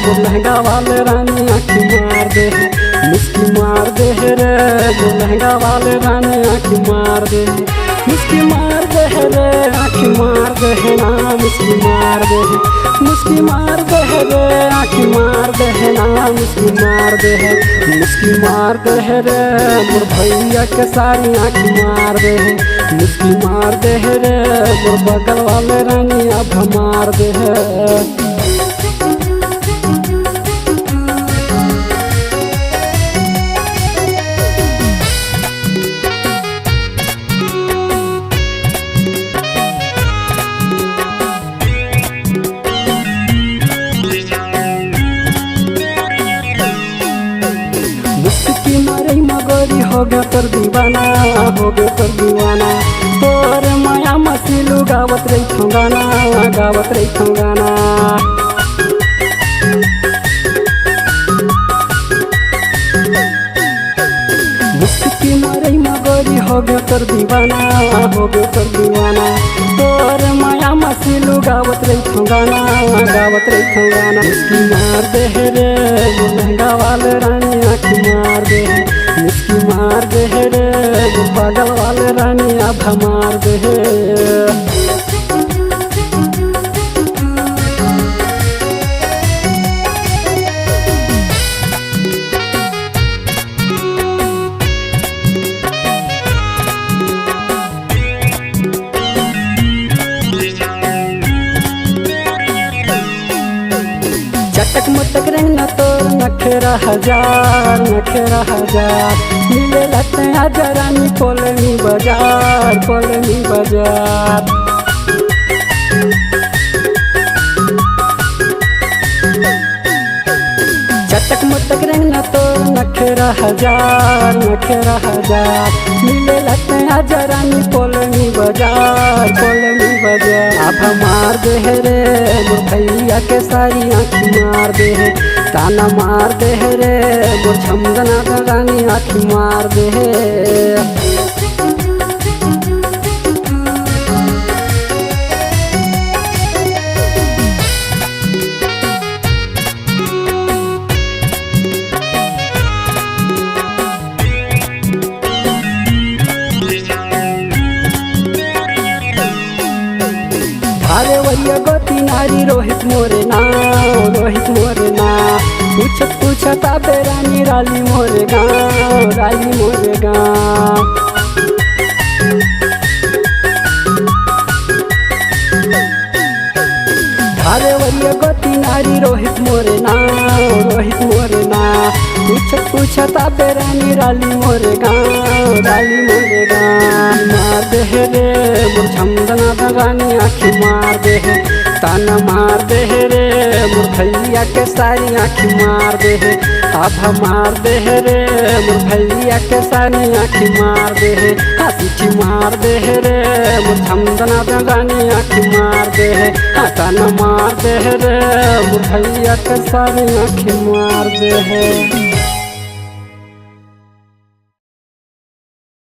मोर लहंगा वाले रानी आँखी मार दे मुस्की मार दे रे मोर लहंगा वाले रानी आँखी मार दे मुस्की मार दे रे आँखी मार दे ना मुस्की मार दे मुस्की मार दे रे आँखी मार दे ना मुस्की मार दे रे मोर भैया के सारी आँखी मार दे मुस्की मार दे रे मोर बगल वाले रानी अब मार दे हो गया कर दीवाना हो गया कर दीवाना तोरे माया मसीलू गावत रही ठोंगाना गावत रही ठोंगाना मुस्की मारई मगोरी हो गया कर दीवाना हो गया कर दीवाना तोरे माया मसीलू गावत रही ठोंगाना गावत रही ठोंगाना मुस्की मार दे रे लहंगा वाले रानी आँखी मार दे मुस्की मार दे रे पागल वाले रानी आधा मार दे चटक मटक रंग न तोर नखेरा हजार मिले लते हजारानी कोलनी बाजार चटक मटक रंग न तोर नखेरा हजार मिले लते हजारानी कोलनी बाजार अब मार दे रे मोर भैया के सारी आँखी मार दे ताना मार दे रे मोर छमदना रानी आँखी मार दे अरे वैया गोती नारी रोहित मोरे ना पूछता बेरानी राली मोरे गाँव अरे वैया गोती नारी रोहित मोरे ना पूछता बेरानी राली मोरे गाँव मार दे रे मोर छमदना रानी आँखी मार दे ताना मार दे रे मोर भैया के सारी आँखी मार दे अब मार दे रे मोर भैया के सारी आँखी मार दे हंसी मार दे रे मोर छमदना रानी आँखी मार दे ताना मार दे रे मोर भैया के सारी आँखी मार दे